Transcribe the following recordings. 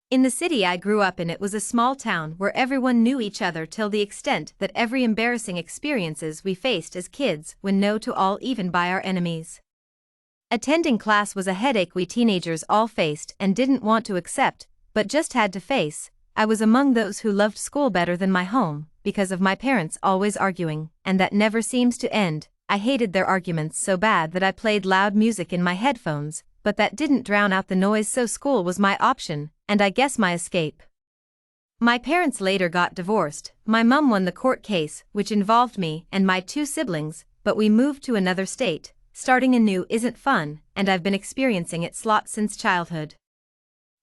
In the city I grew up in, it was a small town where everyone knew each other till the extent that every embarrassing experiences we faced as kids were known to all, even by our enemies. Attending class was a headache we teenagers all faced and didn't want to accept, but just had to face. I was among those who loved school better than my home, because of my parents always arguing, and that never seems to end. I hated their arguments so bad that I played loud music in my headphones, but that didn't drown out the noise, so school was my option, and I guess my escape. My parents later got divorced. My mom won the court case, which involved me and my two siblings, but we moved to another state. Starting anew isn't fun, and I've been experiencing it slot since childhood.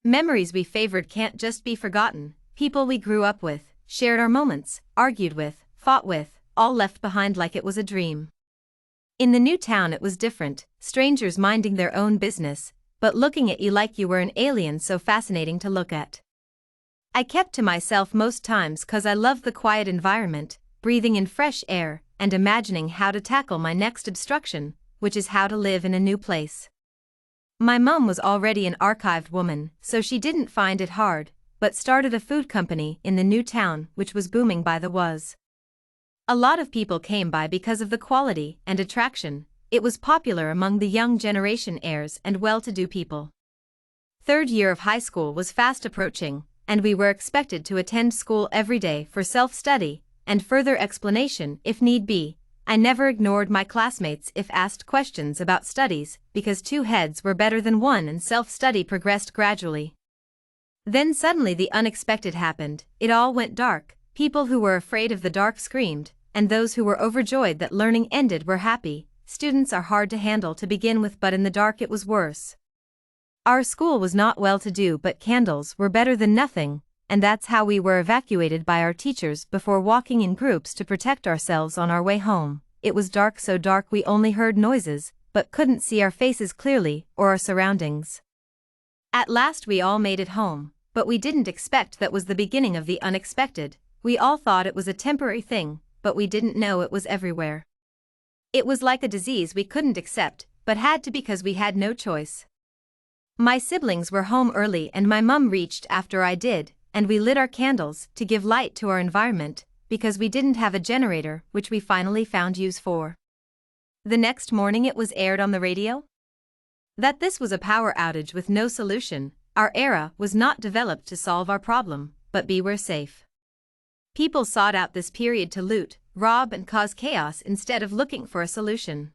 Memories we favored can't just be forgotten. People we grew up with, shared our moments, argued with, fought with, all left behind like it was a dream. In the new town it was different, strangers minding their own business, but looking at you like you were an alien, so fascinating to look at. I kept to myself most times cause I loved the quiet environment, breathing in fresh air, and imagining how to tackle my next obstruction, which is how to live in a new place. My mom was already an archived woman, so she didn't find it hard, but started a food company in the new town which was booming by the was. A lot of people came by because of the quality and attraction. It was popular among the young generation, heirs and well-to-do people. Third year of high school was fast approaching, and we were expected to attend school every day for self-study and further explanation if need be. I never ignored my classmates if asked questions about studies, because two heads were better than one, and self-study progressed gradually. Then suddenly the unexpected happened. It all went dark. People who were afraid of the dark screamed, and those who were overjoyed that learning ended were happy. Students are hard to handle to begin with, but in the dark it was worse. Our school was not well-to-do, but candles were better than nothing, and that's how we were evacuated by our teachers before walking in groups to protect ourselves on our way home. It was dark, so dark we only heard noises, but couldn't see our faces clearly or our surroundings. At last we all made it home, but we didn't expect that was the beginning of the unexpected. We all thought it was a temporary thing, but we didn't know it was everywhere. It was like a disease we couldn't accept, but had to because we had no choice. My siblings were home early and my mum reached after I did, and we lit our candles to give light to our environment, because we didn't have a generator, which we finally found use for. The next morning it was aired on the radio that this was a power outage with no solution. Our era was not developed to solve our problem, but we were safe. People sought out this period to loot, rob and cause chaos instead of looking for a solution.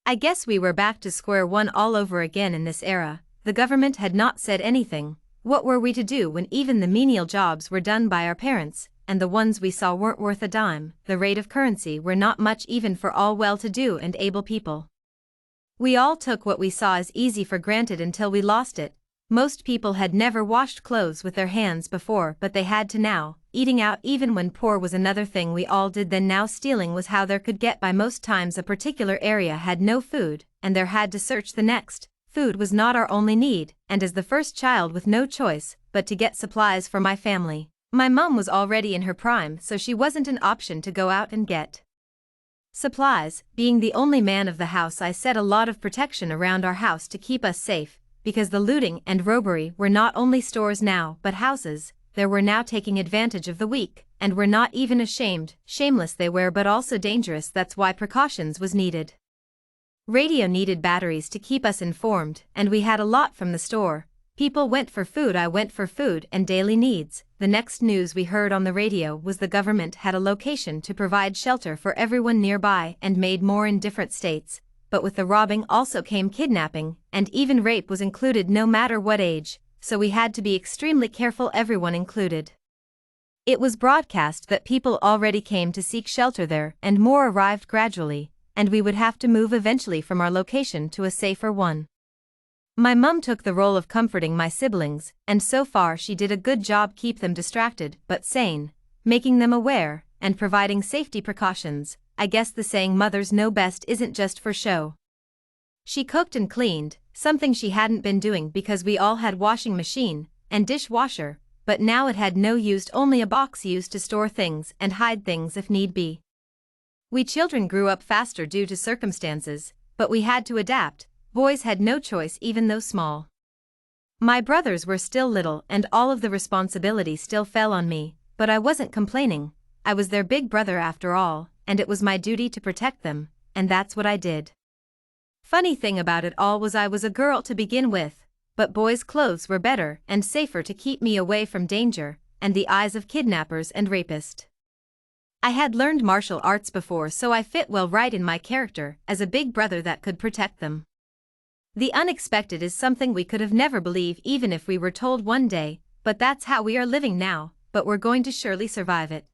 I guess we were back to square one all over again in this era. The government had not said anything. What were we to do when even the menial jobs were done by our parents, and the ones we saw weren't worth a dime? The rate of currency were not much even for all well-to-do and able people. We all took what we saw as easy for granted until we lost it. Most people had never washed clothes with their hands before, but they had to now. Eating out even when poor was another thing we all did then. Now stealing was how there could get by. Most times a particular area had no food, and there had to search the next. Food was not our only need, and as the first child with no choice but to get supplies for my family. My mum was already in her prime, so she wasn't an option to go out and get supplies. Being the only man of the house, I set a lot of protection around our house to keep us safe, because the looting and robbery were not only stores now but houses. There were now taking advantage of the weak, and were not even ashamed. Shameless they were, but also dangerous. That's why precautions was needed. Radio needed batteries to keep us informed, and we had a lot from the store. People went for food, I went for food and daily needs. The next news we heard on the radio was the government had a location to provide shelter for everyone nearby and made more in different states. But with the robbing also came kidnapping, and even rape was included no matter what age, so we had to be extremely careful, everyone included. It was broadcast that people already came to seek shelter there, and more arrived gradually, and we would have to move eventually from our location to a safer one. My mum took the role of comforting my siblings, and so far she did a good job, keep them distracted but sane, making them aware, and providing safety precautions. I guess the saying mothers know best isn't just for show. She cooked and cleaned, something she hadn't been doing because we all had washing machine and dishwasher, but now it had no used, only a box used to store things and hide things if need be. We children grew up faster due to circumstances, but we had to adapt. Boys had no choice even though small. My brothers were still little and all of the responsibility still fell on me, but I wasn't complaining. I was their big brother after all, and it was my duty to protect them, and that's what I did. Funny thing about it all was I was a girl to begin with, but boys' clothes were better and safer to keep me away from danger and the eyes of kidnappers and rapists. I had learned martial arts before, so I fit well right in my character as a big brother that could protect them. The unexpected is something we could have never believed even if we were told one day, but that's how we are living now, but we're going to surely survive it.